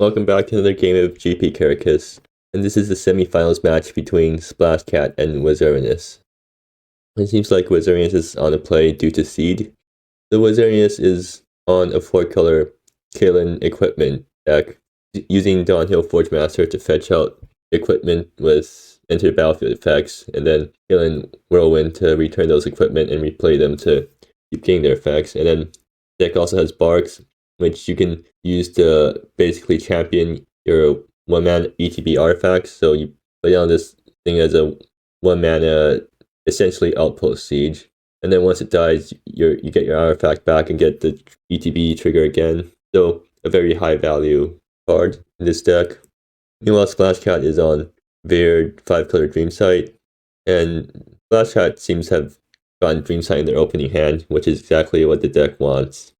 Welcome back to another game of GP Caracas, and this is the semifinals match between Splashcat and Wizzerinus. It seems like Wizzerinus is on a play due to seed. The Wizzerinus is on a 4-color Kalen equipment deck, using Downhill Forge Master to fetch out equipment with enter battlefield effects, and then Kalen Whirlwind to return those equipment and replay them to keep getting their effects. And then the deck also has Barks, which you can use to basically champion your 1-mana ETB artifacts. So you play down this thing as a 1-mana, essentially Outpost Siege. And then once it dies, you get your artifact back and get the ETB trigger again. So a very high value card in this deck. Meanwhile, Splashcat is on Veered 5-color Dreamsight. And Splashcat seems to have gotten Dreamsight in their opening hand, which is exactly what the deck wants.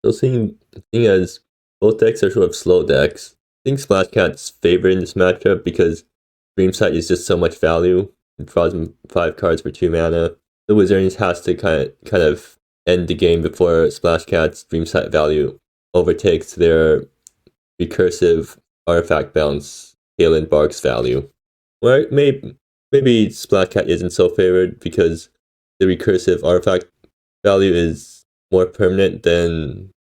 So seeing as both decks are sort of slow decks, I think Splashcat's favored in this matchup because Dreamsight is just so much value. It draws him 5 cards for 2 mana. The Wizzerinus has to kind of end the game before Splashcat's Dreamsight value overtakes their recursive artifact bounce Kalen Bark's value. Well, maybe Splashcat isn't so favored because the recursive artifact value is more permanent than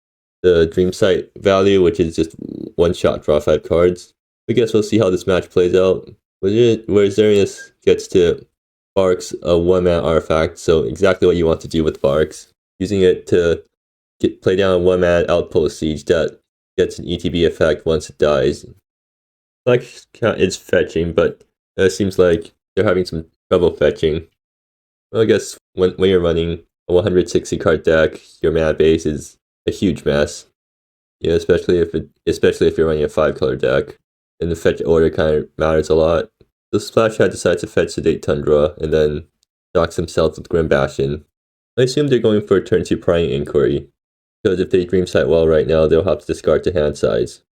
the Dreamsight value, which is just 1-shot draw 5 cards. I guess we'll see how this match plays out. Wizzerinus gets to Barks a 1-mana artifact, so exactly what you want to do with Barks. Using it to play down a 1-mana Outpost Siege that gets an ETB effect once it dies. Splashcat is fetching, but it seems like they're having some trouble fetching. Well, I guess when you're running a 160 card deck, your mana base is a huge mess. Yeah, especially if you're running a 5-color deck, and the fetch order kind of matters a lot. So Splashcat decides to fetch Sedate Tundra and then docks themselves with Grim Bastion. I assume they're going for a turn 2 Prying Inquiry, because if they Dreamsight well right now, they'll have to discard to hand size.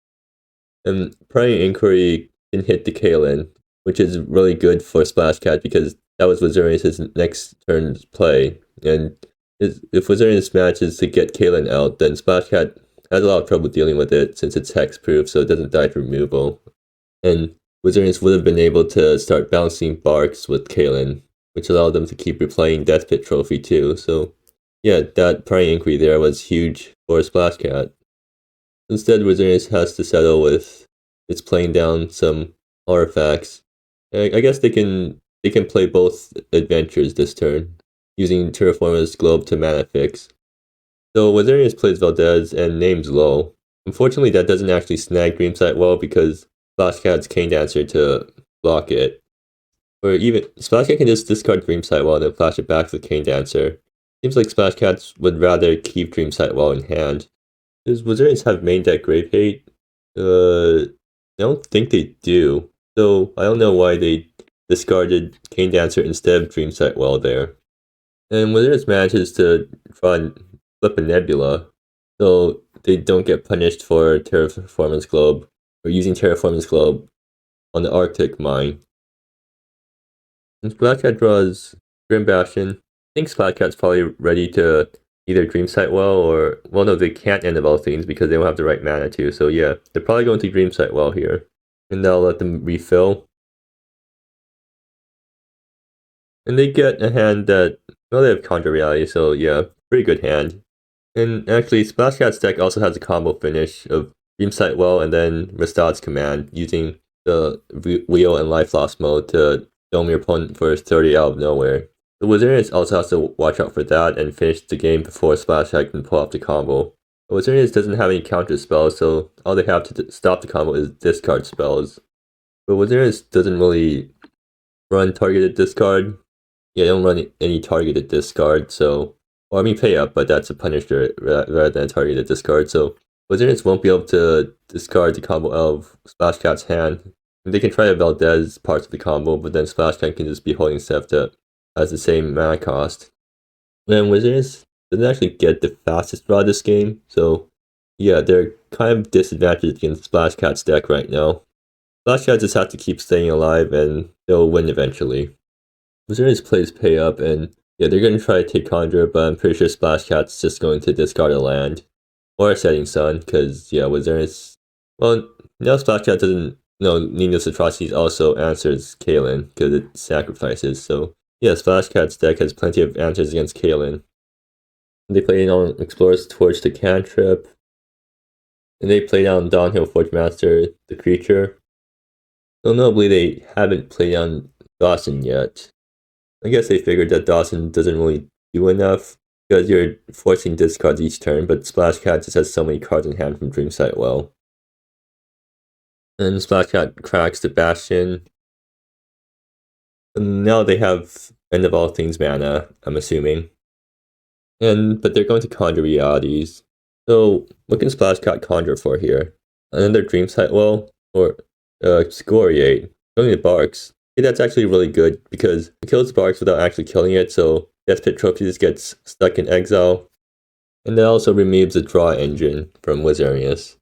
And Prying Inquiry can hit the Kalen, which is really good for Splashcat because that was Wizzerinus' next turn's play. And if Wizzerinus manages to get Kalen out, then Splashcat has a lot of trouble dealing with it since it's hexproof, so it doesn't die to removal. And Wizzerinus would have been able to start bouncing Barks with Kalen, which allowed them to keep replaying Death Pit Trophy too. So yeah, that Prying Inquiry there was huge for Splashcat. Instead, Wizzerinus has to settle with it's playing down some artifacts. I guess they can play both adventures this turn, using Terraformer's Globe to mana fix. So Wizzerinus plays Valdez and names low. Unfortunately, that doesn't actually snag Dreamsight well because Splashcat's Cane Dancer to block it. Or even Splashcat can just discard Dreamsight well and then flash it back with Cane Dancer. Seems like Splashcats would rather keep Dreamsight well in hand. Does Wizzerinus have main deck Grave Hate? I don't think they do. So I don't know why they discarded Cane Dancer instead of Dreamsight well there. And Wizzerinus manages to try and flip a Nebula, so they don't get punished for Terraformer's Globe, or using Terraformer's Globe on the Arctic mine. And Splashcat draws Grim Bastion. I think Splashcat's probably ready to either Dreamsight well or... well, no, they can't end of all things because they don't have the right mana to, so yeah, they're probably going to Dreamsight well here. And that'll let them refill. And they get a hand that... well, they have Conjure Reality, so yeah, pretty good hand. And actually, Splashcat's deck also has a combo finish of Dreamsight well and then Restad's Command, using the Wheel and Life Loss mode to dome your opponent for 30 out of nowhere. The Wizzerinus also has to watch out for that and finish the game before Splashcat can pull off the combo. The Wizzerinus doesn't have any counter spells, so all they have to stop the combo is discard spells. But Wizzerinus doesn't really run targeted discard. Yeah, they don't run any targeted discard, so... well, I mean pay up, but that's a punisher rather than a targeted discard, so Wizzerinus won't be able to discard the combo of Splashcat's hand. And they can try to Valdez parts of the combo, but then Splashcat can just be holding Sevta as the same mana cost. And Wizzerinus doesn't actually get the fastest draw this game, so yeah, they're kind of disadvantaged against Splashcat's deck right now. Splashcat just have to keep staying alive and they'll win eventually. Wizzerinus plays pay up, and yeah, they're going to try to take Conjure, but I'm pretty sure Splashcat's just going to discard a land. Or a Setting Sun, because yeah, Wizzerinus Well, now Splashcat doesn't need those atrocities also answers Kalen because it sacrifices. So yeah, Splashcat's deck has plenty of answers against Kalen. They play on Explorer's Torch to cantrip. And they play down Downhill Forge Master, the creature. So notably they haven't played on Dawson yet. I guess they figured that Dawson doesn't really do enough because you're forcing discards each turn, but Splashcat just has so many cards in hand from Dreamsight well. And Splashcat cracks the Bastion. And now they have End of All Things mana, I'm assuming. But they're going to conjure realities. So what can Splashcat conjure for here? Another Dreamsight well? Or Excoriate. Only the Barks. Yeah, that's actually really good because it kills Barks without actually killing it, so Death Pit Trophies gets stuck in exile. And that also removes the draw engine from Wizzerinus.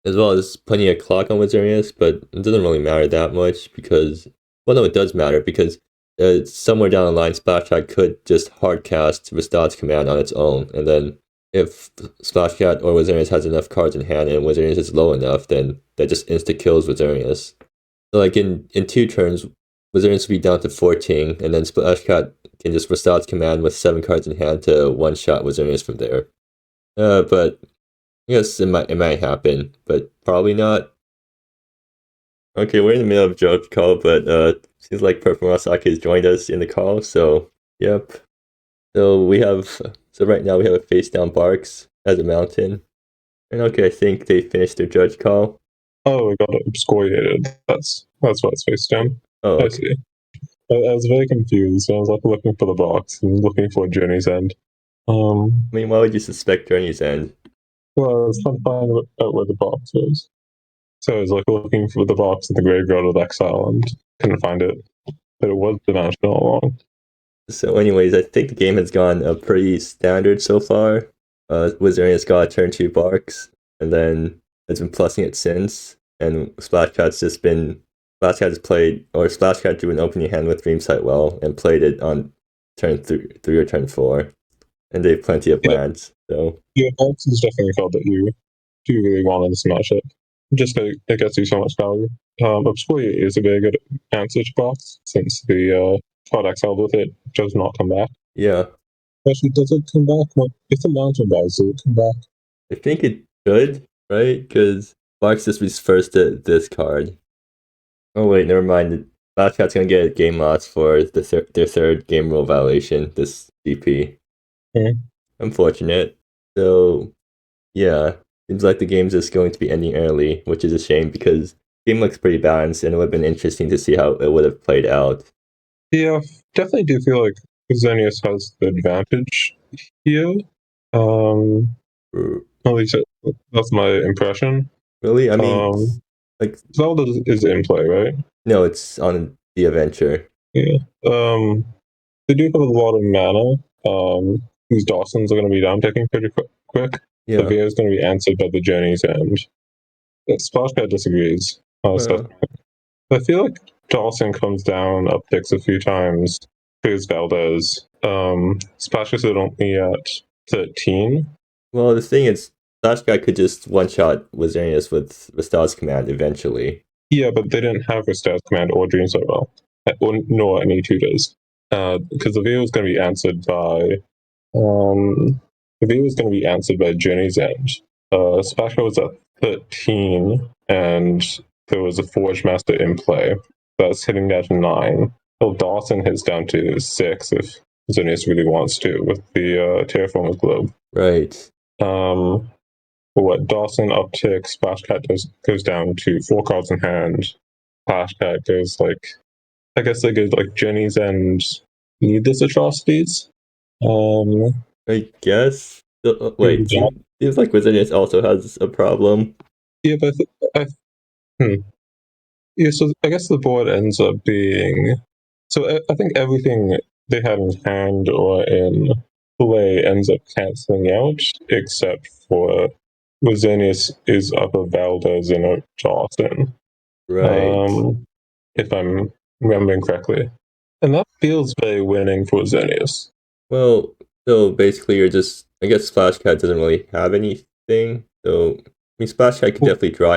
As well as plenty of clock on Wizzerinus, but it doesn't really matter that much because, well, no, it does matter because somewhere down the line, Splashcat could just hardcast Restad's command on its own, and then if Splashcat or Wizzerinus has enough cards in hand and Wizzerinus is low enough, then that just insta kills Wizzerinus. So like in 2 turns, Wizzerinus will be down to 14, and then Splashcat can just Restad's command with 7 cards in hand to one-shot Wizzerinus from there. But yes, it might happen, but probably not. Okay, we're in the middle of judge call, but seems like Purplemurasaki has joined us in the call, so yep. So right now we have a face down Barks as a mountain. And okay, I think they finished their judge call. Oh, we got it excoriated. That's why it's face down. Oh, okay. I see. I was very confused. I was like looking for the box and looking for Journey's End. I mean, why would you suspect Journey's End? Well, I was trying to find out where the box was. So I was like looking for the box in the graveyard of exile and couldn't find it. But it was dimensional all along. So anyways, I think the game has gone pretty standard so far. Wizzerinus got turn 2 Barks, and then it's been plussing it since. And Splashcat drew an opening hand with Dreamsight well and played it on turn 3 or turn 4. And they have plenty of lands, so... Yeah, Barks is definitely called that you do really want to smash it. Just it gets you so much value. Excoriate is a very good answer to Barks, since the card exiled with it does not come back. Yeah. Actually, does it come back? If the mountain dies, does it come back? I think it should, right? Because Barks just refers to this card. Oh wait, never mind. Splashcat's gonna get a game loss for their 3rd game rule violation, this GP. Unfortunate. So, yeah. Seems like the game's just going to be ending early, which is a shame because the game looks pretty balanced and it would have been interesting to see how it would have played out. Yeah, definitely do feel like Wizzerinus has the advantage here. At least that's my impression. Really? I mean, like Zelda is in play, right? No, it's on the adventure. Yeah. They do have a lot of mana. These Dawsons are going to be down ticking pretty quick. Yeah. The VO is going to be answered by the Journey's End. Splashcat disagrees. I feel like Dawson comes down, upticks a few times, clears Valdez. Splashcat is only at 13. Well, the thing is, Splashcat could just one-shot Wizzerinus with Restad's command eventually. Yeah, but they didn't have Restad's command or Dreamsight well, nor any tutors. Because the VO is going to be answered by... the VO is going to be answered by Journey's End. Splashcat was at 13, and there was a Forge Master in play. That's hitting down to 9. Well, Dawson hits down to 6 if Wizzerinus really wants to with the Terraformer's Globe. Right. What Dawson upticks, Splashcat goes down to 4 cards in hand. Splashcat goes I guess they go Journey's End need this atrocities. I guess. Wait, seems like Wizzerinus also has a problem. Yeah, but yeah, so I guess the board ends up being... So I think everything they had in hand or in play ends up cancelling out, except for Wizzerinus is up a Valdez and a Dawson. Right. If I'm remembering correctly. And that feels very winning for Wizzerinus. Well, so basically you're just... I guess Splashcat doesn't really have anything, so mean, Splashcat could definitely draw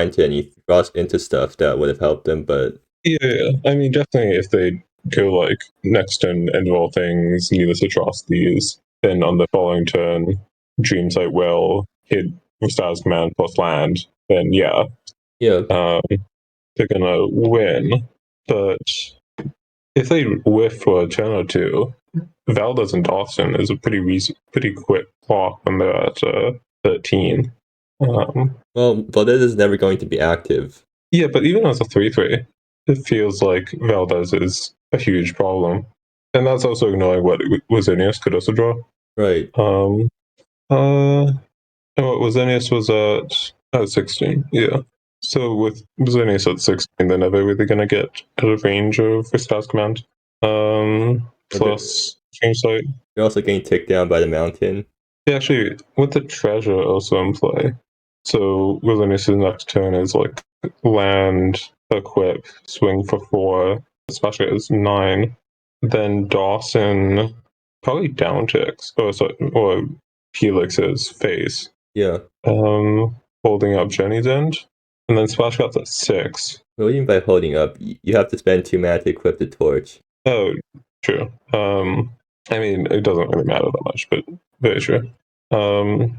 into stuff that would have helped them, but Yeah. I mean, definitely if they go like next turn end of all things, needless atrocities, then on the following turn, Dreamsight will hit Stars Command plus land, then yeah, yeah, they're gonna win. But if they whiff for a turn or two, Valdez and Dawson is a pretty quick clock when they're at 13. well, Valdez is never going to be active. Yeah, but even as a 3-3, it feels like Valdez is a huge problem. And that's also ignoring what Wizzerinus could also draw. Right. What Wizzerinus was at 16, yeah. So with Wizzerinus at 16, they're never really going to get out of range of Stars Command. Plus Change Sight. They're also getting ticked down by the mountain. Yeah, actually, with the treasure also in play. So Wizzerinus' next turn is like land, equip, swing for 4, Splashcat is 9. Then Dawson probably down ticks, or Helix's face. Yeah. Holding up Jenny's end. And then Splashcat's at 6. Well, even by holding up, you have to spend 2 mana to equip the torch. Oh, true. I mean, it doesn't really matter that much, but very true. So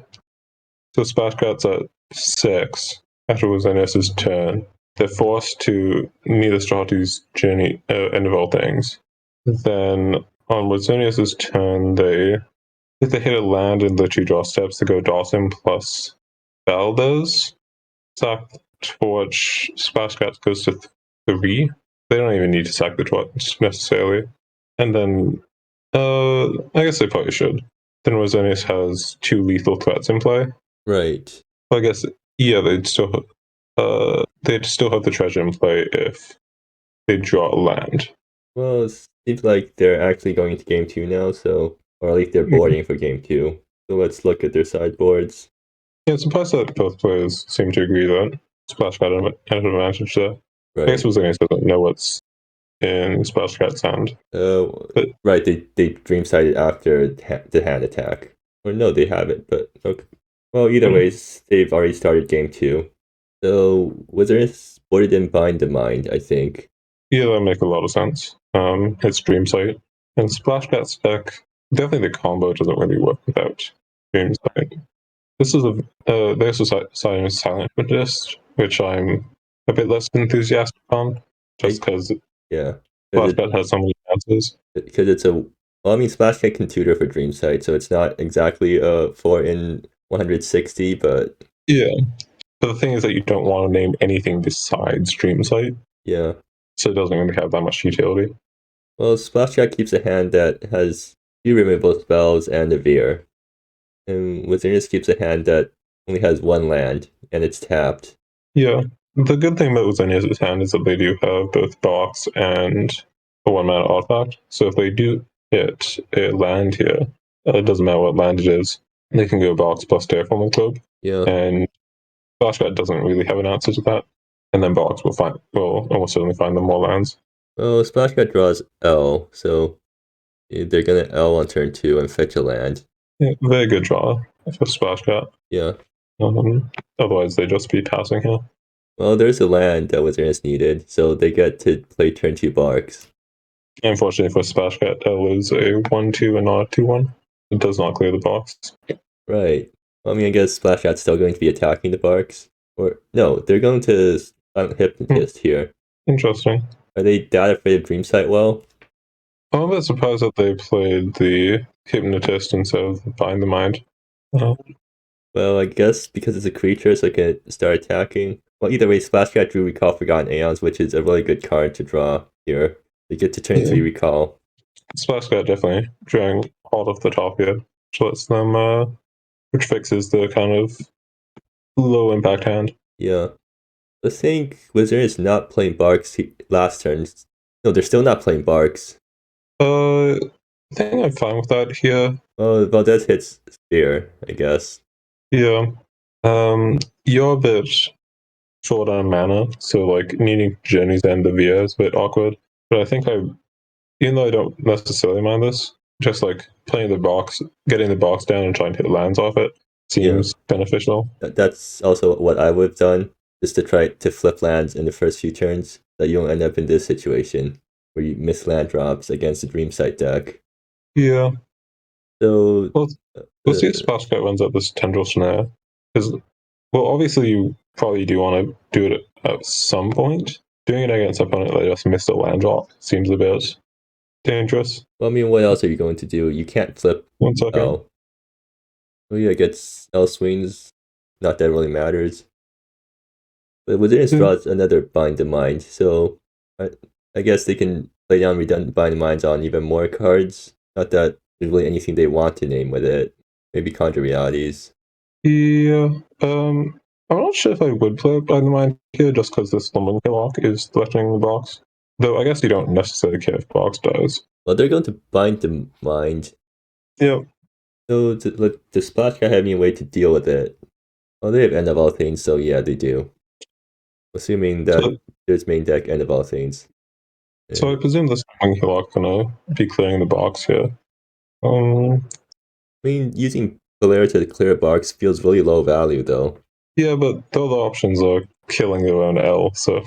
Splashcat's at 6 after Wizzerinus' turn. They're forced to neither Strahti's Journey end of all things. Then on Wizzerinus' turn, if they hit a land and literally draw steps to go Dawson plus Valdez, sack torch, Splashcat goes to 3. They don't even need to sack the torch necessarily. And then, I guess they probably should. Then Wizzerinus has 2 lethal threats in play. Right. Well, I guess, yeah, they'd still have the treasure in play if they draw a land. Well, it seems like they're actually going to game 2 now, so, or at least they're boarding for game 2. So let's look at their sideboards. Yeah, it's surprised that both players seem to agree that Splashcat had an advantage there. Right. I guess Wizzerinus doesn't know what's in Splashcat's hand. Right, they Dreamsight after the hand attack. Or no, they haven't, but okay. Well, either way, they've already started game 2. So, Wizzerinus boarded in Bind the Mind, I think. Yeah, that makes a lot of sense. It's Dreamsight. And Splashcat's deck, definitely the combo doesn't really work without Dreamsight. This is they also citing a Silent Hypnotist, which I'm a bit less enthusiastic on, just because Splashcat has so many answers. Because it's well, I mean, Splashcat can tutor for Dreamsight, so it's not exactly a 4 in 160, but... Yeah. But the thing is that you don't want to name anything besides Dreamsight. Yeah. So it doesn't really have that much utility. Well, Splashcat keeps a hand that has few removable spells and a Veer. And Wizzerinus keeps a hand that only has 1 land, and it's tapped. Yeah. The good thing about Wizzerinus' hand is that they do have both box and a 1-mana artifact. So if they do hit a land here, it doesn't matter what land it is, they can go box plus Terraforming Club. Yeah. And Splashcat doesn't really have an answer to that. And then box will almost certainly find them more lands. Well, Splashcat draws L, so they're gonna L on turn 2 and fetch a land. Yeah, very good draw for Splashcat. Yeah. Otherwise, they'd just be passing here. Well, there's a land that Wizzerinus needed, so they get to play turn 2 Barks. Unfortunately for Splashcat, L is a 1-2 and not a 2-1. It does not clear the box. Right. Well, I mean, I guess Splashcat's still going to be attacking the Barks. Or, no, they're going to Silent Hypnotist here. Interesting. Are they that afraid of Dreamsight well? I'm a bit surprised that they played the Hypnotist instead of the Bind the Mind. Well, I guess because it's a creature, so it can start attacking. Well, either way, Splashcat drew Recall Forgotten Aeons, which is a really good card to draw here. They get to turn 3 Recall. Splashcat definitely drawing all off the top here, which lets them, which fixes the kind of low impact hand. Yeah. I think Wizzerinus is not playing Barks last turn. No, they're still not playing Barks. I think I'm fine with that here. Oh, Valdez hits Spear, I guess. Yeah. You're a bit short on mana, so like needing Jenny's end of VA is a bit awkward. But I think even though I don't necessarily mind this, just like playing the box, getting the box down and trying to hit lands off it, seems beneficial. That's also what I would have done, just to try to flip lands in the first few turns, that you don't end up in this situation where you miss land drops against the Dreamsight deck. Yeah. So, Well, we'll see if Splashcat runs up this Tendril Snare. Because, well, obviously you probably do want to do it at some point. Doing it against an opponent that just missed a land drop seems a bit dangerous. well, I mean, what else are you going to do? You can't flip 1 second. L. Well, yeah, gets L swings. Not that really matters. But Wizzerinus draws another Bind the Mind, so I guess they can play down redundant Bind the Minds on even more cards. Not that there's really anything they want to name with it. Maybe Conjure Realities. Yeah. I'm not sure if I would play Bind the Mind here just because this Homunculus is threatening the box. Though I guess you don't necessarily care if box dies. Well, they're going to Bind the Mind. Yeah. So the Splashcat have any way to deal with it? Well, they have End of All Things, so yeah, they do. Assuming that there's main deck End of All Things. So I presume this Homunculus gonna be clearing the box here. I mean, using Polarity to clear a box feels really low value, though. Yeah, but the other options are killing their own L, so...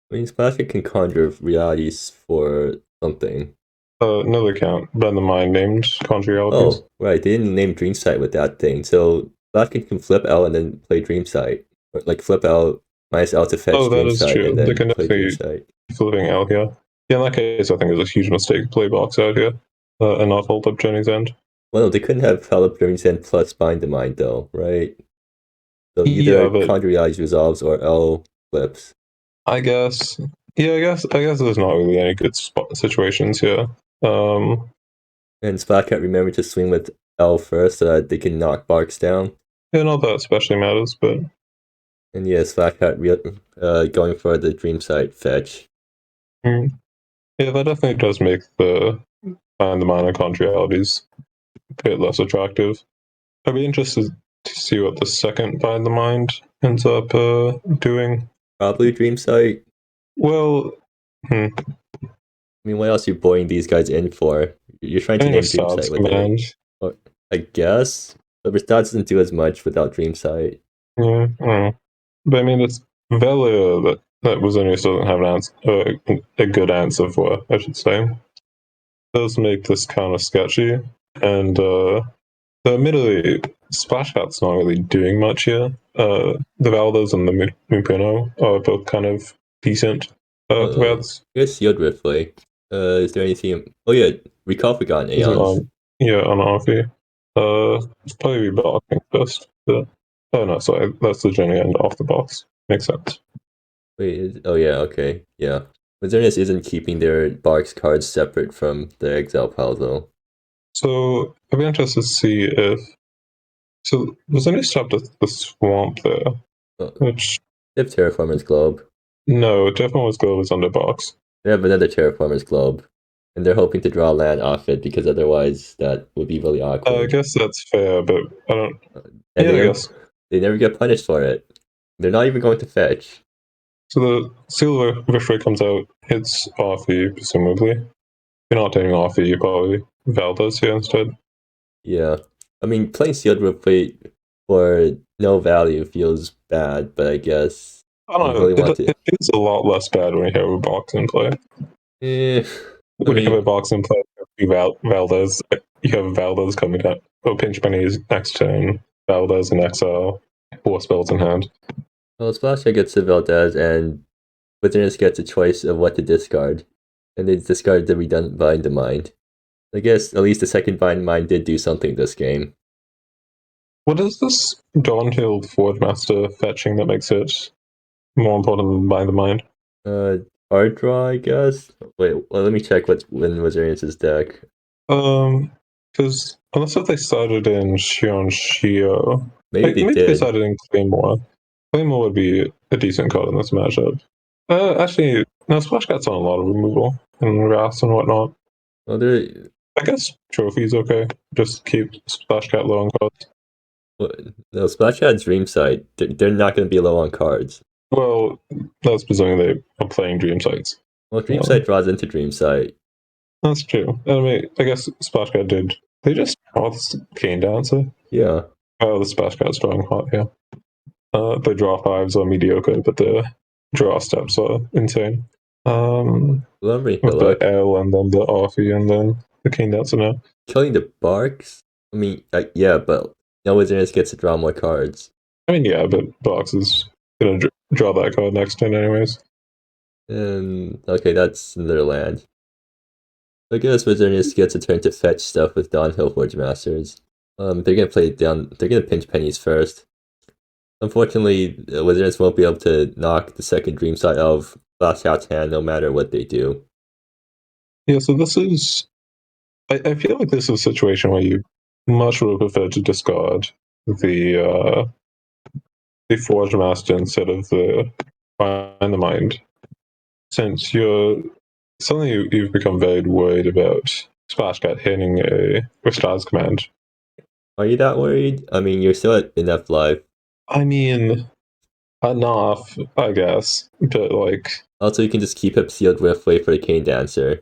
I mean, Splashcat can conjure realities for something. No, they can't. Bend the Mind named Conjure Realities. Oh, right, they didn't name Dreamsight with that thing, so Splashcat can flip L and then play Dreamsight. Or, like, flip L, minus L to fetch Dreamsight, and then they can play Dreamsight. Flipping L here. Yeah, in that case, I think it's a huge mistake to play box out here, and not hold up Journey's End. Well, no, they couldn't have held up Journey's End plus Bind the Mind, though, right? So either Conjure Realities resolves or L flips. I guess. Yeah, I guess there's not really any good situations here. And Splashcat remember to swing with L first so that they can knock Barks down. Yeah, not that especially matters, but... And yeah, Splashcat going for the Dreamsight fetch. Yeah, that definitely does make the Bind the Mind and Conjure Realities a bit less attractive. I'd be interested to see what the second Bind the Mind ends up doing. Probably Dreamsight. Well, I mean, what else are you boring these guys in for? You're trying to name Dreamsight with it. Or, I guess. But Stats doesn't do as much without Dreamsight. Yeah, but I mean, it's value that Wizzerinus doesn't have a good answer for, I should say. It does make this kind of sketchy, and admittedly, Splashcat's not really doing much here. The Valdas and the Mupuno are both kind of decent threats. Here's Sealed Riftway. Is there anything... Oh yeah, Recall Forgotten Aeons. On Arfi. It's probably blocking first. But... Oh no, sorry, that's the Journey End off the box. Makes sense. Wait, oh yeah, okay, yeah. Wizzerinus isn't keeping their Barks cards separate from the exile pile, though. So, I'd be interested to see if... So, Wizzerinus tapped the Swamp there, which... They have Terraformer's Globe. No, Terraformer's Globe is under box. They have another Terraformer's Globe. And they're hoping to draw land off it, because otherwise that would be really awkward. I guess that's fair, but I don't... And I guess. They never get punished for it. They're not even going to fetch. So the Seal Riftway comes out, hits Arfi, presumably. If you're not taking Arfi, you probably Valdas here instead. Yeah. I mean, playing Sealed Riftway for no value feels bad, but I guess... I don't know, it feels a lot less bad when you have a box in play. When you have a box in play, Valdas, you have Valdas coming down. Oh, pinch pennies next turn, Valdas in exile, 4 spells in hand. Well, Splashcat gets the Valdez, and Wizzerinus gets a choice of what to discard. And they discard the redundant Bind the Mind. I guess at least the second Bind the Mind did do something this game. What is this Dawnhill Forward Master fetching that makes it more important than Bind the Mind? Card draw, I guess? Wait, well, let me check what's in Wizzerinus' deck. Because unless if they started in Shion Shio... Maybe they started in Claymore. Claymore would be a decent card in this matchup. Actually, no, Splashcat's on a lot of removal and Wrath and whatnot. Well, I guess Trophy's okay. Just keep Splashcat low on cards. Well, no, Splashcat Dreamsight, they're not going to be low on cards. Well, that's presuming they are playing Dreamsights. Well, Dreamsight draws into Dreamsight. That's true. I mean, I guess Splashcat did. They just draw this Cane Dancer? Yeah. Oh, the Splashcat's drawing hot here. The draw fives are mediocre, but the draw steps are insane. Lumbering With the Hillock. L and then the Offie and then the King Dancer now. Killing the Barks? I mean, yeah, but no Wizzerinus gets to draw more cards. I mean, yeah, but Box is gonna draw that card next turn anyways. Okay, that's another land. I guess Wizzerinus gets a turn to fetch stuff with Downhill Forge Masters. They're gonna play down. They're gonna pinch pennies first. Unfortunately, Wizzerinus won't be able to knock the second Dreamsight out of Splashcat's hand no matter what they do. Yeah, so this is. I feel like this is a situation where you much would prefer to discard the Forge Master instead of the Find the Mind, since you're suddenly you've become very worried about Splashcat hitting a Restars command. Are you that worried? I mean, you're still at enough life. I mean, enough, I guess, but like, Also, you can just keep up Sealed Riftway for the Cane Dancer.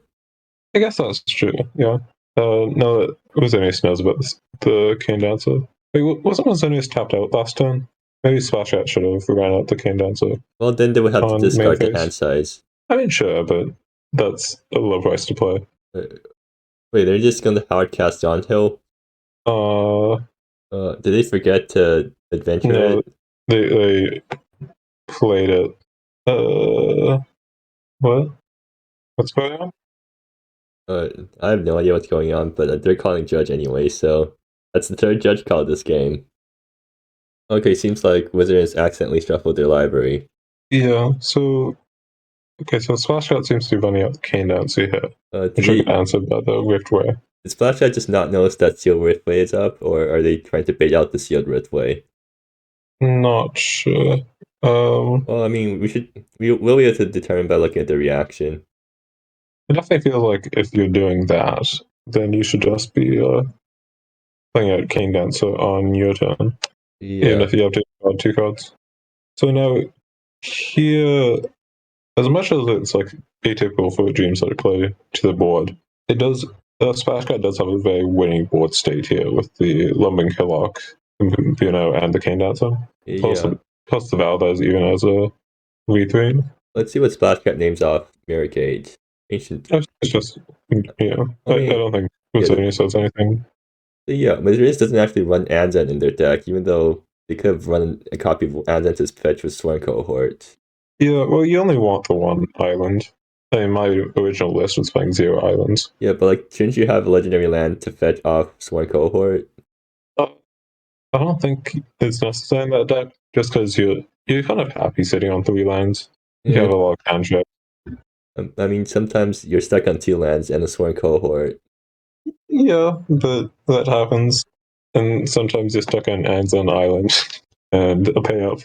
I guess that's true. Yeah. Now that Wizzerinus knows about this, the Cane Dancer. Wait, wasn't Wizzerinus tapped out last turn? Maybe Splashcat should have ran out the Cane Dancer Well, then they would have to on main discard the phase. hand size. I mean, sure, but that's a low price to play. Wait, they're just gonna hard cast Downhill? Uh, Did they forget to adventure no, it? they played it. What? What's going on? I have no idea what's going on, but they're calling judge anyway, so that's the third judge call this game. Okay, seems like Wizards accidentally shuffled their library. Yeah, so okay, so Splashcat seems to be running out the Cane Dancer here, which will get answered by the Riftway. Did Splashcat just not notice that Sealed Riftway is up, or are they trying to bait out the Sealed Riftway? Not sure. Well, I mean, we'll be able to determine by looking at the reaction. It definitely feels like if you're doing that, then you should just be playing out Cane Dancer on your turn, even if you have to draw 2 cards. So now here, as much as it's like atypical for Dreamsight to play to the board, it does. Splashcat does have a very winning board state here with the Lumbering Hillock, and the Cane Dancer. Yeah. Plus the Valdez even as a V3. Let's see what Splashcat names off Mirror Cage. Ancient. It's just, I don't think Wizzerinus says anything. Yeah, Wizzerinus doesn't actually run Anzen in their deck, even though they could have run a copy of Anzen to fetch with Sworn Cohort. Yeah, well, you only want the one island. I mean, my original list was playing 0 islands. Yeah, but like, shouldn't you have a legendary land to fetch off Sworn Cohort? I don't think it's necessary in that deck, just because you're kind of happy sitting on 3 lands. You have a lot of hand check. I mean, sometimes you're stuck on 2 lands and a Sworn Cohort. Yeah, but that happens. And sometimes you're stuck on Anzen Island and a pay up.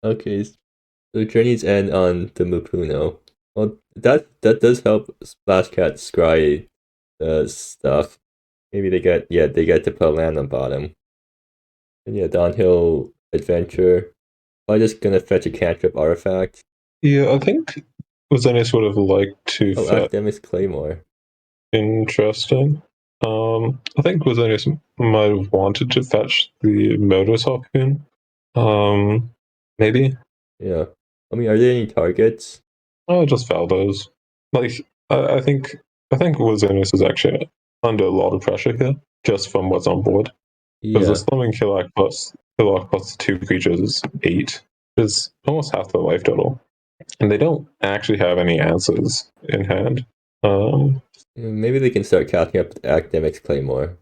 Okay, so Journeys end on the Mupuno. Well, that does help Splashcat scry stuff. Maybe they get to put land on bottom. And yeah, Downhill Adventure. I'm just gonna fetch a cantrip artifact. Yeah, I think Wizzerinus would have liked to Academic's Claymore. Interesting. I think Wizzerinus might have wanted to fetch the Modus Harpoon. Maybe. Yeah. I mean, are there any targets? Oh, just Valdez. Like, I think Wizzerinus is actually under a lot of pressure here, just from what's on board. Because the Slumming Hillock plus 2 creatures is 8. It's almost half the life total. And they don't actually have any answers in hand. Maybe they can start casting up the Academic's Claymore.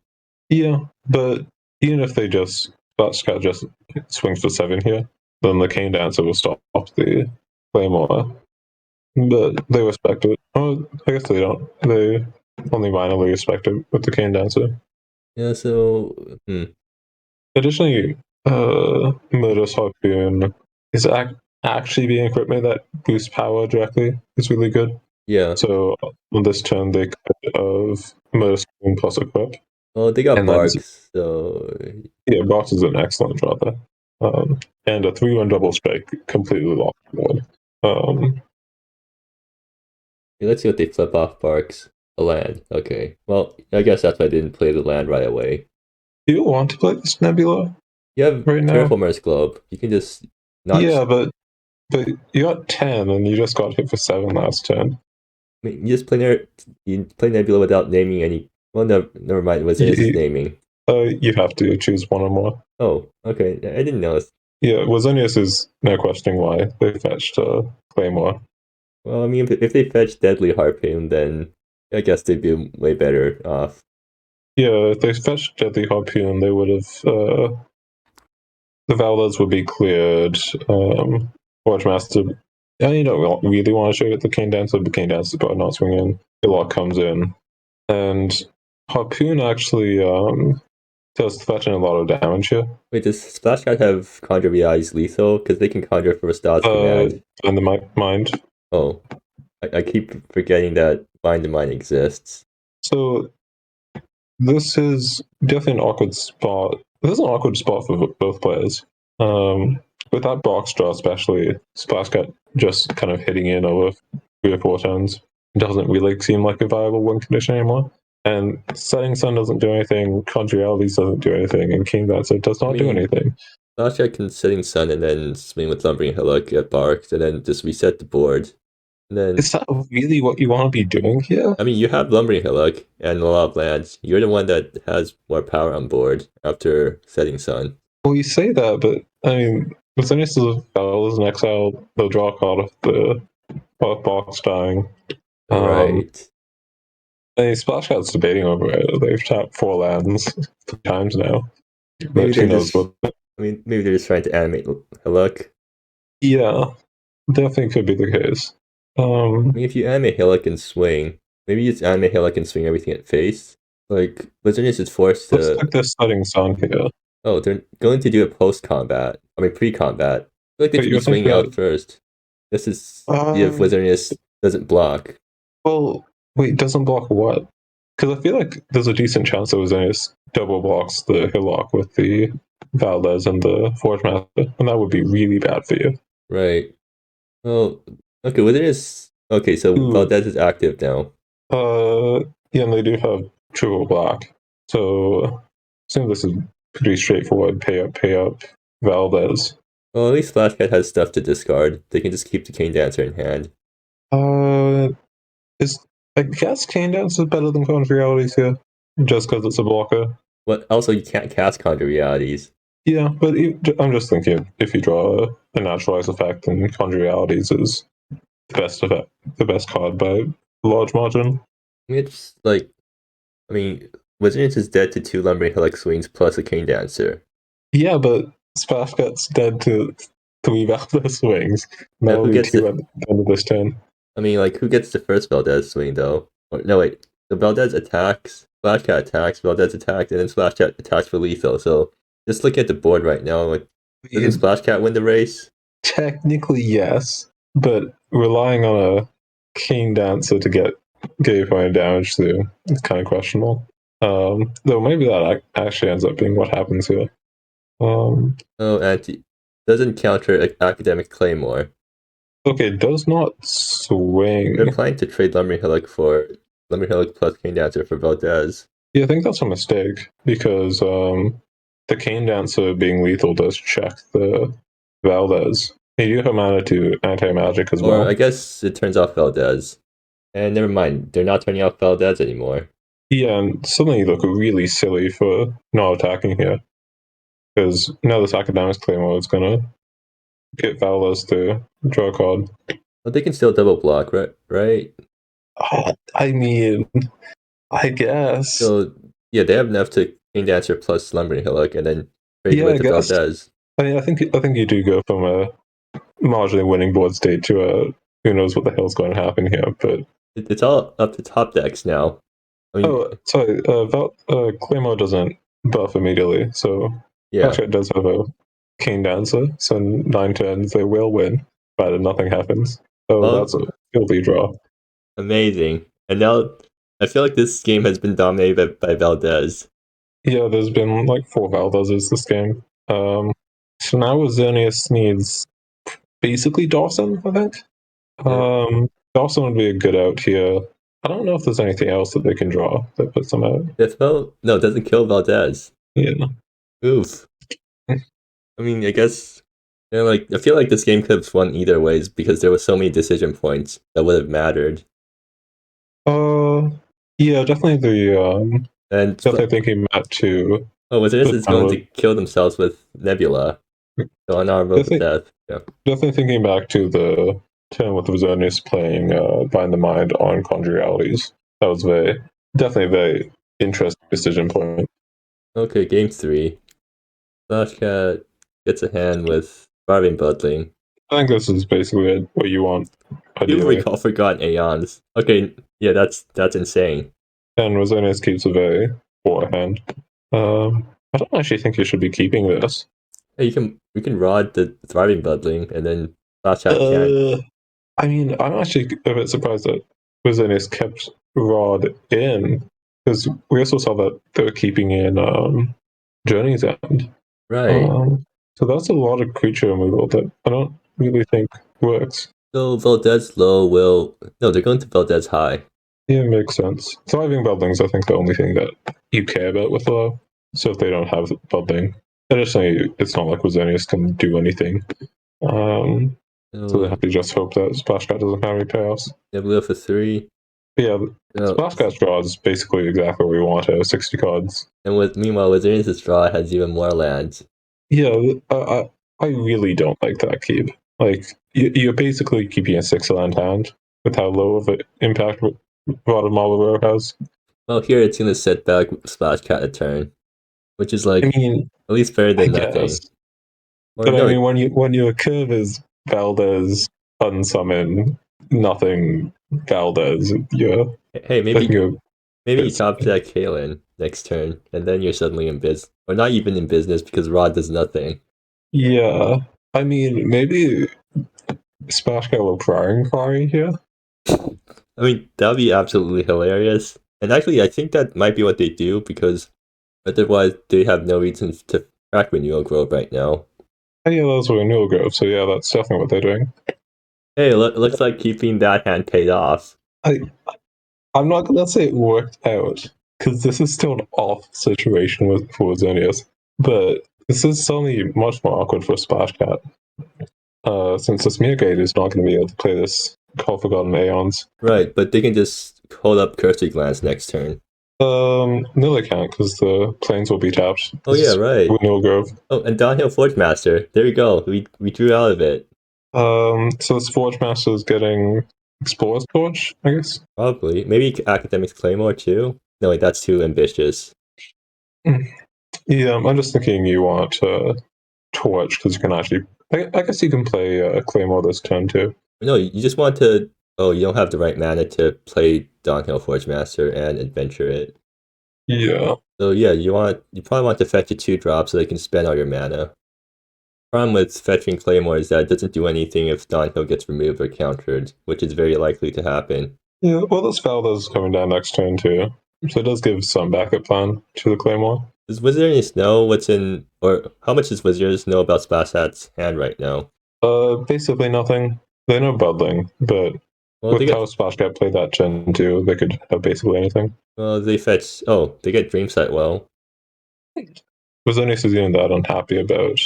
Yeah, but even if they Splashcat just swings for 7 here, then the Cane Dancer will stop the Claymore. But they respect it. Oh, I guess they don't. They only minorly respect it with the Cane Dancer. Yeah, so... Additionally, Modus Harpoon is actually being equipment that boosts power directly. It's really good. Yeah. So on this turn, they could have Modus Harpoon plus equip. Oh, they got Barks, so... Yeah, Barks is an excellent draw there. And a 3-1 double strike completely locked the board. Let's see what they flip off Barks. A land. Okay. Well, I guess that's why I didn't play the land right away. Do you want to play this Nebula? You have right now? Purplemurasaki Globe. You can just not. Yeah, but you got 10 and you just got hit for 7 last turn. I mean, you just you play Nebula without naming any. Well, no, never mind. Wizzerinus is naming. You have to choose one or more. Oh, okay. I didn't know. Yeah, Wizzerinus is no questioning why they fetched Claymore. Well, I mean, if they fetch Deadly Harpoon, then I guess they'd be way better off. Yeah, if they fetched Deadly Harpoon, they would have. The Valdez would be cleared. Watchmaster. And you don't really want to show it the King Dancer, but King Dancer got not swing in. Hillock comes in. And Harpoon actually does fetching a lot of damage here. Wait, does Splashcat have Conjure VI's lethal? Because they can conjure for a Stars command. And the mind. Oh, I keep forgetting that Bind the Mind exists. So this is definitely an awkward spot. This is an awkward spot for both players. With that box draw, especially, Splashcat just kind of hitting in over 3 or 4 turns doesn't really seem like a viable win condition anymore. And Setting Sun doesn't do anything, Contrarialities doesn't do anything, and King Dancer does not do anything. Splashcat can Setting Sun and then swing with Lumbering Hillock, get barked, and then just reset the board. And then, is that really what you want to be doing here? I mean, you have Lumbering Hillock and a lot of lands. You're the one that has more power on board after Setting Sun. Well, you say that, but I mean, as soon as the Fellas in exile, they'll draw a card of the box dying. Right. I mean, Splashcat's debating over it. They've tapped 4 lands 3 times now. Maybe they're just, maybe they're just trying to animate Hillock. Yeah, definitely could be the case. I mean, if you animate Hillock and swing, maybe you just animate Hillock and swing everything at face. Like, Wizzerinus is forced to. Let's take this Setting Sun here. Oh, they're going to do it post-combat. I mean, pre-combat. I feel like they should be swinging out first. This is if Wizzerinus doesn't block. Well, wait, doesn't block what? Because I feel like there's a decent chance that Wizzerinus double blocks the Hillock with the Valdez and the Forge Master, and that would be really bad for you. Right. Well, okay, Wizzerinus. Okay, so Valdez is active now. Yeah, and they do have triple black. So I think this is pretty straightforward. Pay up, Valdez. Well, at least Splashcat has stuff to discard. They can just keep the King Dancer in hand. I guess King Dancer is better than Contrarialities here, just because it's a blocker. But also, you can't cast Contrarialities. Yeah, but I'm just thinking if you draw a naturalized effect, then Contrarialities is the best card by a large margin. I mean, it's like, Wizzerinus is dead to 2 Lumbering Hillock swings plus a King Dancer. Yeah, but Splashcat's dead to 3 Valdez swings. Now who gets 2 at the end of this turn. I mean, like, who gets the first Valdez swing, though? Or, no, wait. The Valdez attacks, Splashcat attacks, Valdez attacks, and then Splashcat attacks for lethal. So, just look at the board right now. Like, doesn't Splashcat win the race? Technically, yes. But relying on a King Dancer to get you point of damage through is kind of questionable. Though maybe that actually ends up being what happens here. Doesn't counter Academic Claymore. Okay, does not swing. They're planning to trade Lumbering Hillock for Lumbering Hillock plus King Dancer for Valdez. Yeah, I think that's a mistake because the King Dancer being lethal does check the Valdez. You do have mana to anti-magic as well. Or I guess it turns off Valdez. And never mind, they're not turning off Valdez anymore. Yeah, and suddenly you look really silly for not attacking here. Because now this Academic Claymore is going to get Valdez to draw a card. But they can still double block, right? I mean, I guess. So, yeah, they have enough to King Dancer plus Lumbering Hillock and then trade with the Valdez. I mean, I think you do go from a marginally winning board state to a who knows what the hell's going to happen here, but it's all up to top decks now. I mean, sorry, Claymore doesn't buff immediately, so actually it does have a King Dancer, so 9 turns they will win, but nothing happens. So that's a filthy draw. Amazing. And now I feel like this game has been dominated by Valdez. Yeah, there's been like 4 Valdezes this game. So now Wizzerinus needs basically Dawson, I think. Dawson would be a good out here. I don't know if there's anything else that they can draw that puts them out. No, it doesn't kill Valdez. Yeah. Oof. I mean, I guess, I feel like this game could have won either ways because there were so many decision points that would have mattered. Yeah, definitely And definitely thinking back to Wizzerinus the is going to time kill themselves with Nebula. So on our road to definitely death. Yeah. definitely thinking back to the turn with Wizzerinus playing Bind the Mind on Conjuralities. That was definitely a very interesting decision point. Okay, game 3. Splashcat gets a hand with Thriving Budling. I think this is basically what you want, You've ideally. recall forgotten Aeons. Okay, yeah, that's insane. And Wizzerinus keeps a very poor hand. I don't actually think you should be keeping this. Hey, we can rod the Thriving Budling and then Splashcat can't. I mean, I'm actually a bit surprised that Wizzerinus kept Rod in, because we also saw that they were keeping in Journey's End. Right. So that's a lot of creature removal that I don't really think works. So Valdez low will no, they're going to Valdez high. Yeah, makes sense. Thriving Buildings, I think, the only thing that you care about with low. So if they don't have Building, additionally, it's not like Wizzerinus can do anything. So they So have to just hope that Splashcat doesn't have any payoffs. Nebula for 3. But yeah, No. Splashcat's draw is basically exactly what we want out of 60 cards. And meanwhile Wizzerinus' draw has even more lands. Yeah, I really don't like that keep. Like, you're basically keeping a 6-land hand with how low of an impact Rod of Malware has. Well, here it's gonna set back Splashcat a turn, which is I like mean, at least better I than guess. nothing. Or But I no, mean, when your curve is Valdez, unsummon, nothing Valdez, you're, hey, I think you're maybe you pissed. top deck Kalen next turn, and then you're suddenly in business, or not even in business because Rod does nothing. Yeah. I mean, maybe Splashcat will cry here. I mean, that would be absolutely hilarious. And actually, I think that might be what they do because otherwise they have no reason to track Renewal Grove right now. Oh, yeah, that's what Renewal Grove. So yeah, that's definitely what they're doing. Hey, looks like keeping that hand paid off. I'm not gonna say it worked out because this is still an off situation for Xenius, but this is suddenly much more awkward for Splashcat. Since the Smear Gate is not going to be able to play this Call Forgotten Aeons. Right, but they can just hold up Cursory Glance next turn. No, they can't because the planes will be tapped. Oh yeah, right. Renewal Grove. Oh, and Downhill Forge Master. There we go. We drew out of it. So this Forge Master is getting Explorer's Torch, I guess. Probably. Maybe Academics Claymore too? No, wait, that's too ambitious. Yeah, I'm just thinking you want Torch because you can actually. I guess you can play Claymore this turn too. No, you just want to. Oh, you don't have the right mana to play Downhill Forge Master and adventure it. Yeah. So yeah, you probably want to fetch a 2-drop so they can spend all your mana. Problem with fetching Claymore is that it doesn't do anything if Downhill gets removed or countered, which is very likely to happen. Yeah, well, this Valdez is coming down next turn too, so it does give some backup plan to the Claymore. Does Wizzerinus know what's in, or how much does Wizzerinus know about Splashcat's hand right now? Basically nothing. They know Buddling, but Well, with how Splashcat played that gen 2, they could have basically anything. Well, they fetch. Oh, they get Dreamsight well. Wizzerinus is even that unhappy about.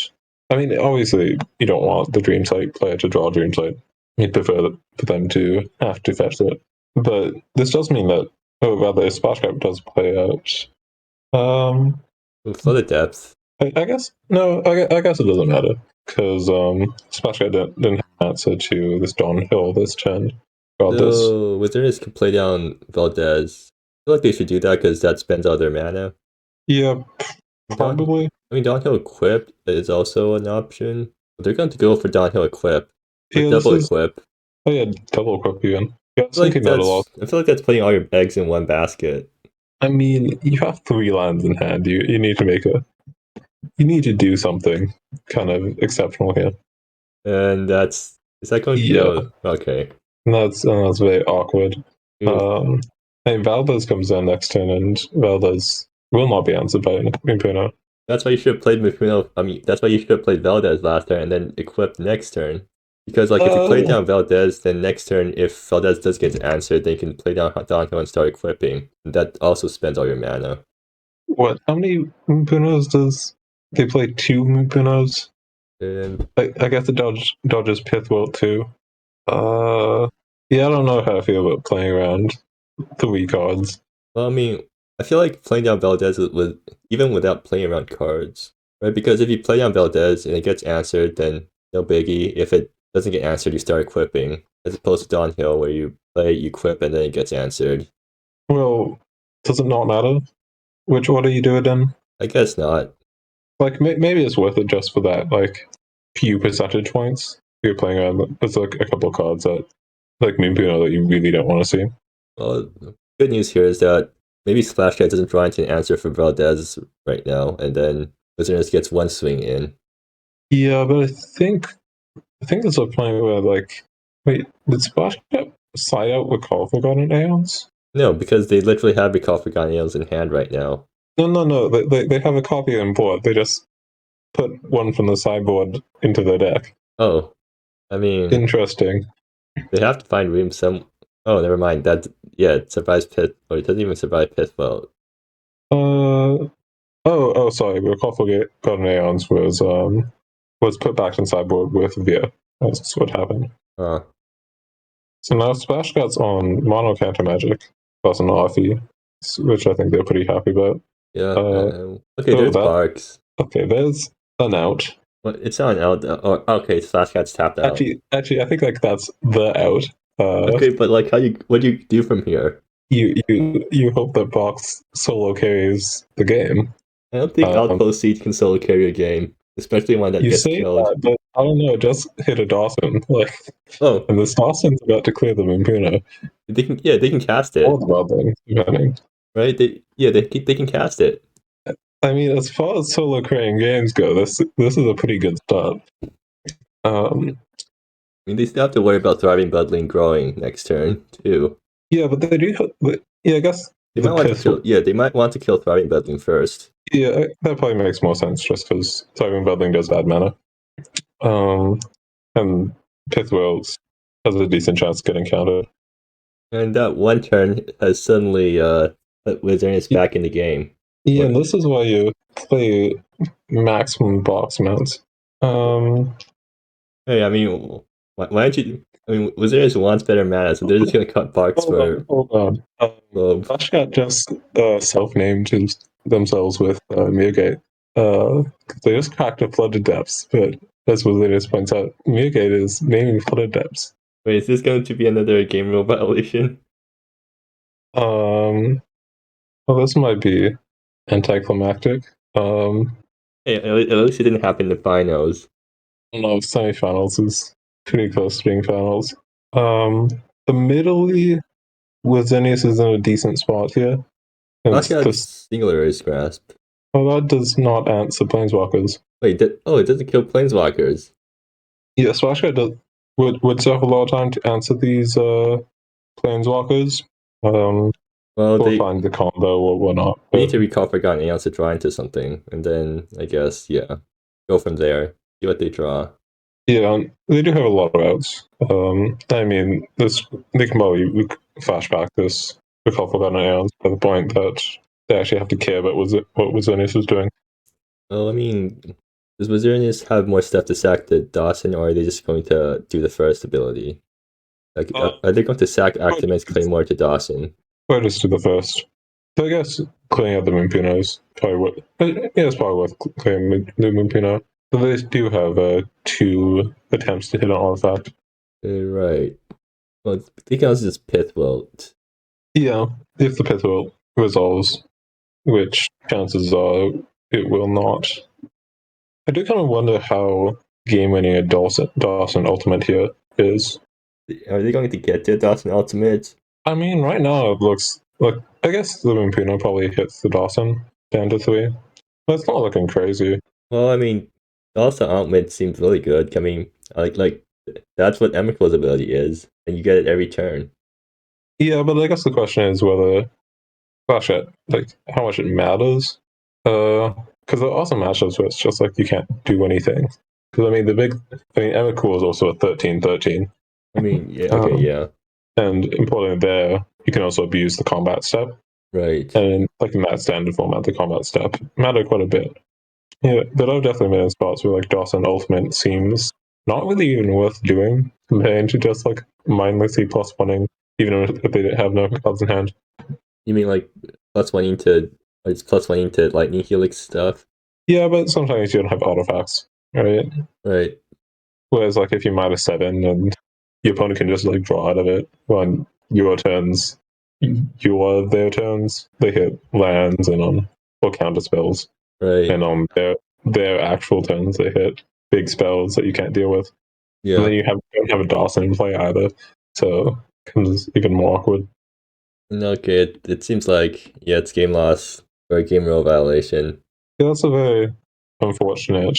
I mean, obviously, you don't want the Dreamsight player to draw Dreamsight. You'd prefer for them to have to fetch it. But this does mean that, oh, rather, Splashcat does play out. For the depth. I guess no. I guess it doesn't matter because Splashcat didn't have an answer to this Don Hill this turn. So Wizzerinus can play down Valdez. I feel like they should do that because that spends all their mana. Yeah, probably. Downhill Equip is also an option. They're going to go for Downhill Equip. Yeah, double equip. Oh yeah, double equip even. Yeah, I was thinking that a lot. I feel like that's putting all your eggs in one basket. I mean, you have 3 lands in hand. You need to make you need to do something kind of exceptional here. And is that going to go? Okay. And that's very awkward. Hey, Valdez comes in next turn, and Valdez will not be answered by Impuno. That's why you should have played Mifuno. I mean, that's why you should have played Valdez last turn and then equipped next turn. Because if you play down Valdez, then next turn, if Valdez does get answered, they can play down Downhill and start equipping. And that also spends all your mana. what? How many Moonpunos does they play? 2 Moonpunos. I guess it dodges Pithwell too. Yeah, I don't know how I feel about playing around the Wii cards. Well, I mean, I feel like playing down Valdez with even without playing around cards, right? Because if you play down Valdez and it gets answered, then no biggie. If it doesn't get answered, you start equipping, as opposed to Downhill where you play, you equip, and then it gets answered. Well, does it not matter which order you do it in? I guess not. Like maybe it's worth it just for that, like few percentage points. You're playing around. There's like a couple of cards that like Moonpuno that you really don't want to see. Well, good news here is that maybe Splashcat doesn't draw into an answer for Valdez right now, and then Wizzerinus gets one swing in. Yeah, but I think there's a point where like, wait, did Splashcat side out with Call Forgotten Aeons? No, because they literally have Recall Forgotten Aeons in hand right now. No. They have a copy on board. They just put one from the sideboard into the deck. Oh, I mean, Interesting. they have to find room some. Oh, never mind. That it survives Pit, or it doesn't even survive Pithwell. Sorry. Recall Forgotten Aeons was put back in sideboard with Via. That's what happened. So now Splashcat's on mono counter magic plus an RFE, which I think they're pretty happy about. Yeah. Okay, there's Barks. Okay, there's an out. Well, it's not an out. Okay, Splashcat's tapped out. Actually, I think like that's the out. Okay, but like, what do you do from here? You hope that Box solo carries the game. I don't think Outpost Siege can solo carry a game, especially one that gets killed. That, but I don't know. Just hit a Dawson, like, and this Dawson's about to clear the Moonpuno. They can cast it. Right? They can cast it. I mean, as far as solo creating games go, this is a pretty good start. I mean, they still have to worry about Thriving Bloodling growing next turn too. Yeah, but they do. Yeah, I guess they might want to kill. Yeah, they might want to kill Thriving Bloodling first. Yeah, that probably makes more sense, just because Thriving Bloodling does add mana. And Pithwell has a decent chance of getting countered. And that one turn has suddenly put Wizzerinus back in the game. Yeah, and this is why you play maximum box mounts. Hey, I mean, why don't you? I mean, Wizzerinus wants better mana, so they're just gonna cut Barks for. Hold on. Splashcat just self-named themselves with Mirgate. They just cracked a Flooded Depths, but as Wizzerinus points out, Mirgate is naming Flooded Depths. Wait, is this going to be another game rule violation? Well, this might be anticlimactic. Hey, at least it didn't happen in the finals. I don't know, semifinals is pretty close to being finals. The middle-y Wizzerinus is in a decent spot here. Singular's Grasp. Well, that does not answer Planeswalkers. Wait, it doesn't kill Planeswalkers. Yeah, Splashcat would still have a lot of time to answer these Planeswalkers. Well, we'll find the combo or whatnot. We need to recall Forgotten Aeons to draw into something, and then I guess go from there. See what they draw. Yeah, they do have a lot of outs. I mean, they can probably flashback this recall Forgotten Aeons by the point that they actually have to care about what Wizzerinus is doing. Well, I mean, does Wizzerinus have more stuff to sack to Dawson, or are they just going to do the first ability? Like, are they going to sack Actimate's Claymore to Dawson? Or just do the first. So I guess clearing out the Moonpunos probably it's probably worth clearing the Moonpuno. But they do have 2 attempts to hit an artifact. Right. Well, they can also just Pithwell. Yeah, if the Pithwell resolves, which chances are it will not. I do kind of wonder how game-winning a Dawson Ultimate here is. Are they going to get to Dawson Ultimate? I mean, right now it looks like, I guess the Moonpuno probably hits the Dawson down to 3. But it's not looking crazy. Well, I mean, Dawson Ultimate seems really good. I mean, like that's what Emrakul's ability is, and you get it every turn. Yeah, but I guess the question is whether how much it matters. Because there are some matchups where it's just like you can't do anything. Because I mean, Emrakul is also a 13/13. I mean, yeah, okay, yeah. And importantly, there you can also abuse the combat step. Right. And like in that standard format, the combat step matter quite a bit. Yeah, but I've definitely been in spots where like DOS and Ultimate seems not really even worth doing compared to just like mindlessly plus oneing, even if they have no cards in hand. You mean like it's plus one into lightning helix stuff? Yeah, but sometimes you don't have artifacts, right? Right. Whereas like if you -7 and your opponent can just like draw out of it on your turns, their turns, they hit lands and or counter spells, Right. and on their actual turns they hit big spells that you can't deal with. And Yeah. then you don't have a Dawson in play either, so it becomes even more awkward. Okay. It seems like it's game loss or a game rule violation. Yeah, that's a very unfortunate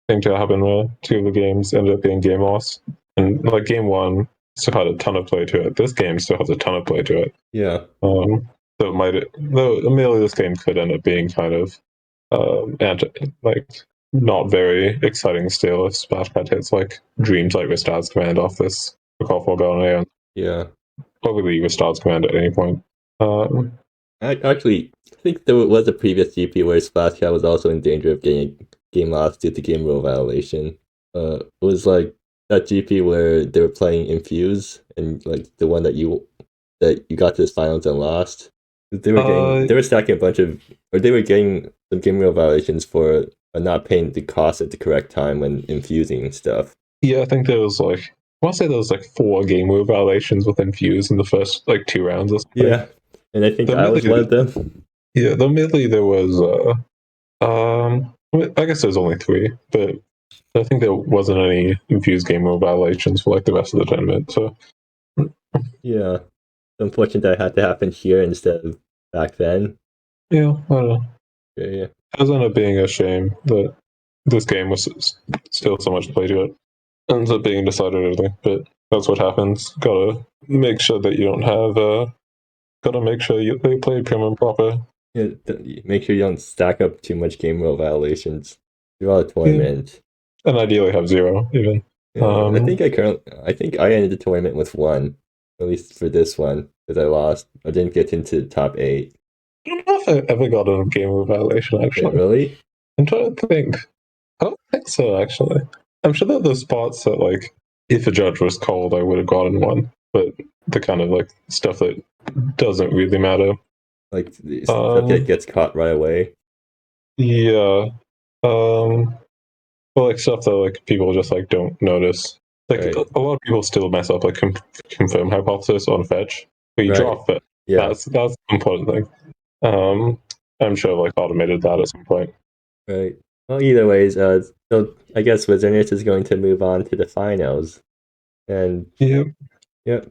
thing to happen where two of the games ended up being game loss. And like game one still had a ton of play to it. This game still has a ton of play to it. Yeah. So though admittedly this game could end up being kind of like not very exciting still if Splashcat hits like Dreamsight with Stars Command off this Recall Foregone and Yeah. probably with Stars Command at any point. Actually, I think there was a previous GP where Splashcat was also in danger of getting game loss due to game rule violation. It was like that GP where they were playing Infuse and like the one that you got to the finals and lost. They were stacking a bunch of, or they were getting some game rule violations for not paying the cost at the correct time when infusing stuff. Yeah, I think there was like I want to say there was like 4 game rule violations with Infuse in the first like 2 rounds or something. Yeah, and I think I was one of them. Yeah, though admittedly there was I guess there's only 3, but I think there wasn't any Infused game rule violations for like the rest of the tournament. So Yeah, unfortunate that had to happen here instead of back then. yeah, I don't know. Yeah. It does end up being a shame that this game was still so much play to it. Ends up being decided early, but that's what happens. Gotta make sure that you don't have. Gotta make sure they play prim and proper. Yeah, make sure you don't stack up too much game rule violations throughout a tournament. Yeah. And ideally have 0 even. Yeah, I think I ended the tournament with 1, at least for this one, because I lost. I didn't get into the top 8. I don't know if I ever got a game rule violation actually. Wait, really? I'm trying to think. I don't think so actually. I'm sure that there's spots that like if a judge was cold I would have gotten one, but the kind of like stuff that doesn't really matter. Like the stuff that gets caught right away. Yeah. Well, like stuff that like people just like don't notice. Like Right. a lot of people still mess up like confirm hypothesis on fetch, but you Right. draw fetch. Yeah. That's the important thing. I'm sure like automated that at some point. Right. Well, either ways, so I guess Wizzerinus is going to move on to the finals, and Yep. yep.